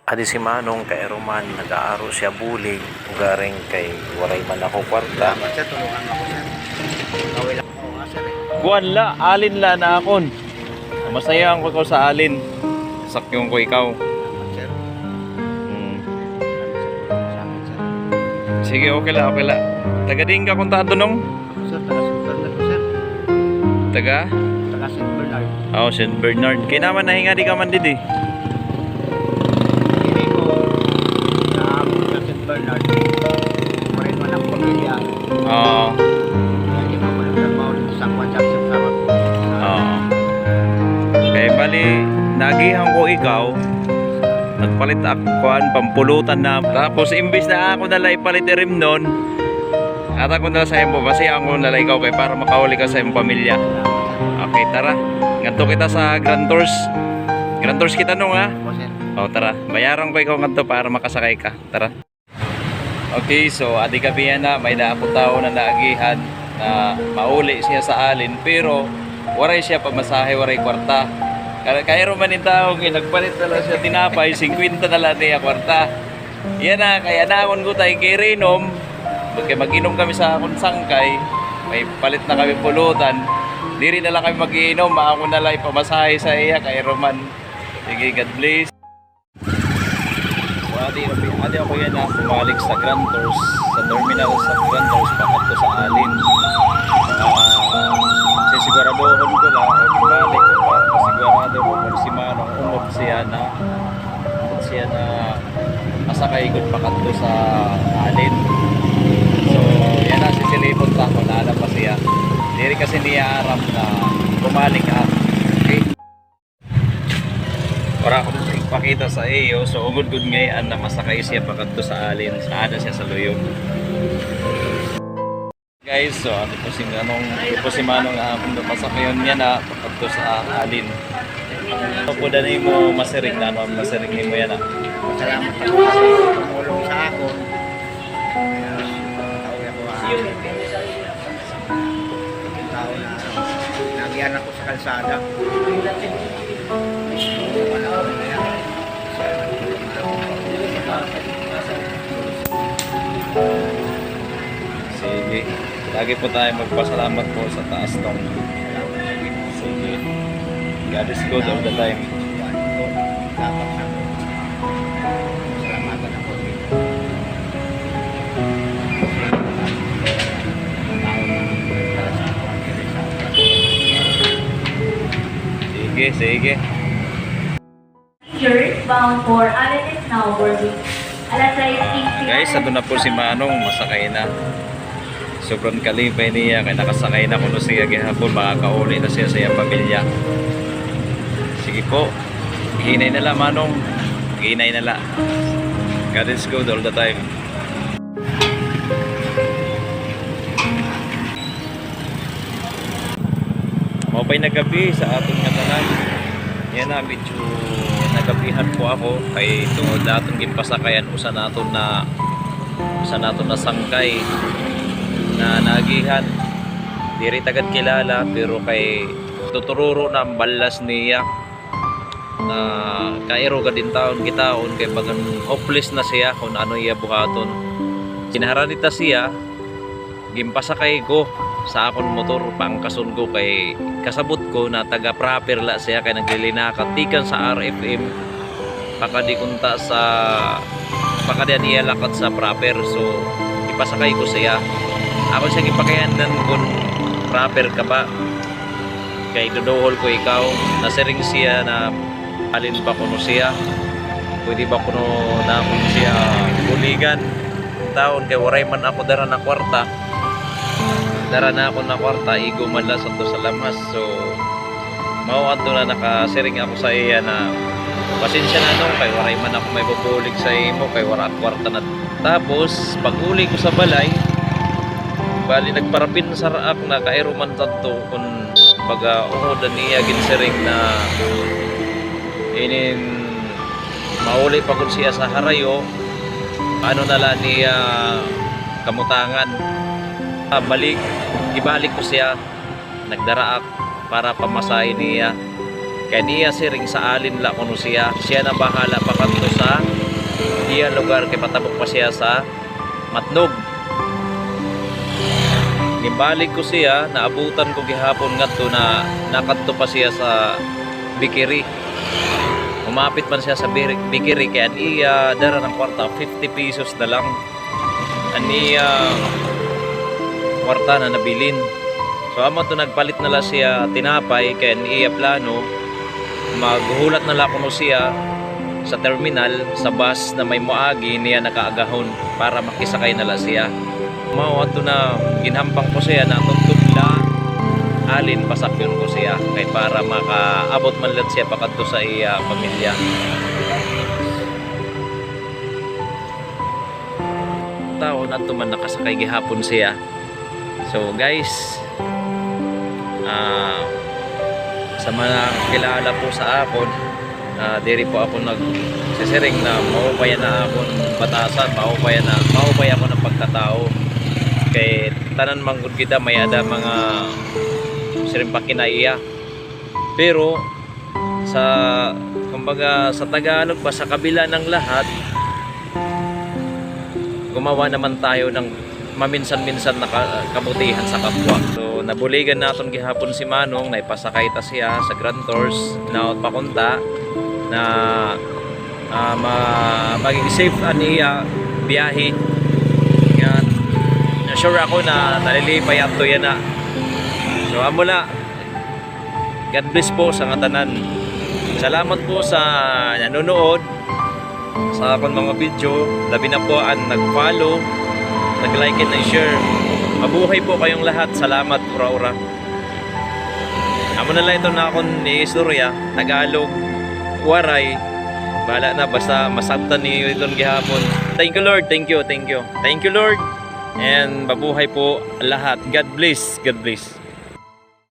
Adi si Manong kay Roman nag-aaro siya bulig ugaring kay waray man ako kwarta. Dapat siya tulungan ako sir. Kawil ako nga sir eh. Buwan la, alin la na akon. Masayang ko sa alin. Sakyong ko ikaw. Dapat sir. Sa akin sir. Sige, okay la, okay la. Taga din ka kung tato nung? Sir, taga St. Bernard po sir. Taga? Taga St. Bernard. Oh, St. Bernard. Kaya naman nahinga di ka man didi. Hindi ko na St. Bernard. Parin man ang pamilya. Oo. Hindi mo ko nagtrabaho dito sa Kwanjak sa Sarap. Oo. Kaya bali, nagihan ko ikaw. Nagpalit akuan, pampulutan na. Tapos imbis na ako nalay palit rim nun, at ako nala sa iyong babasayang ko nalay ikaw kay para makahuli ka sa iyong pamilya. Okay, tara. Nganto kita sa Grand Tours. Grand Tours kita nung ha. Po sir. O tara, bayaran ko ikaw nganto para makasakay ka. Tara. Okay, so adi gabi na may naapot tao na naagihan na mauli siya sa alin pero waray siya pamasahe, waray kwarta. Kaya man yung tao, nagpalit na lang siya tinapay, 50 na lang niya kwarta. Yan na, kaya naon ko tayo kay Renom. Mag-inom kami sa akong sangkay, may palit na kami pulutan. Diri na lang kami mag-iinom, ako na lang ipamasahe sa iya kay Roman. Sige, God bless. So, adi ako yan na bumalik sa Grand Tours, sa terminal sa Grand Tours, pakat sa alin. Siguraduhon ko lang, o balik ko pa, sigurado ko kung si Manong umot siya na masakay ko pakat sa alin. So, yan na, sisilipon sa ako, naala pa siya. Diri kasi niya aram na bumalik ka. Okay? Para ako nito ipakita sa iyo, so ugod-gud ngayon na masakay siya pakat sa alin, sa ada siya sa luyog. Guys, so ano po si Manong masakayon niya na pakat sa alin. So, po na mo masirig na, ano masirig mo yan ah. Salamat ako kasi tumulong sa ako. Tao na nagyan ako sa kalsada. Sige. Lagi po tayo magpasalamat po sa taas tong. Sige. God is good all the time. Sige, sige. Bound for Allen is now boarding. Guys, ito na po si Manong, masakay na. Sobrang kalipay niya, kaya nakasakay na kuno siya gihapon, makakauli na siya sa iyang pamilya. Sige po, hinay na lang Manong, hinay na lang. God is good all the time. Mapay na gabi sa atong katanan. Yan na, medyo nagabihan po ako kay tungod natin gimpasakayan usa naton na sangkay na nagihan diri tagad kilala pero kay tutururo na ang balas niya na kairo ka din taon kitaon kay bagan hopeless na siya kung ano iya buhaton. Sinaharanita siya gimpasakay ko sa akong motor pangkasun ko kay kasabot ko na taga proper la siya kay naglilinakat tikan sa RFM pakadikunta sa pakadian iya lakat sa proper so ipasakay ko siya ako siya gipakayanan kung proper ka ba kay dodohol ko ikaw nasiring siya na alin ba kuno siya pwede ba kuno na kung siya buligan taon kay waray man ako dara na kwarta dara na ako na kwarta igo man lang sa to sa lamas so mauadto na nakasiring ako sa iya na pasensya na nung kay waray man ako may bubulig sa imo kay wara kwarta na tapos pag uli ko sa balay bali nagparapin sa raak na kairo man tatto kung baga uhodan niya ginsiring na inin mauli pa kun siya sa harayo ano na lang niya kamutangan ibalik ko siya nagdaraak para pamasahin niya kaya niya siring sa alin la kuno siya na bahala pa kanto sa iya lugar kay patabok pa siya sa Matnog. Nibalik ko siya, naabutan ko gihapon ngadto na nakadto pa siya sa Bikiri. Umapit man siya sa Bikiri kaya iya dara ng kwarta 50 pesos na lang. Aniya kwarta na nabilin. So amo to nagpalit na la siya tinapay kaya iya plano maghulat na la kuno siya sa terminal sa bus na may moagi niya nakaagahon para makisakay na la siya. Mao ato na ginhampang ko siya na tutudla alin pasakyon ko siya kay para makaabot man lang siya pakadto sa iya pamilya. Tao na to man nakasakay gihapon siya. So guys, sa mga kilala po sa akon, diri po ako nagsisiring na maupaya na akong batasan, maupaya ako ng pagkatao. Kay tanan manggod kita may ada mga sirimpa kinaiya. Pero sa kumbaga sa Tagalog pa sa kabila ng lahat, gumawa naman tayo ng maminsan-minsan na kabutihan sa kapwa. So nabuligan naton gihapon si Manong, naipasakay ta siya sa Grand Tours na pakunta na maging safe aniya biyahe. Yan. Sure ako na nalilipay ato yan na. So amo na. God bless po sa nga tanan. Salamat po sa nanonood sa akong mga video. Labi na po ang nag-follow, nag-like and nag-share. Mabuhay po kayong lahat. Salamat, ura-ura. Amo na lang ito na akong ni-istorya. Tagalog, waray. Bahala na, basta masabtan niyo itong gihapon. Thank you, Lord. Thank you, thank you. Thank you, Lord. And mabuhay po lahat. God bless. God bless.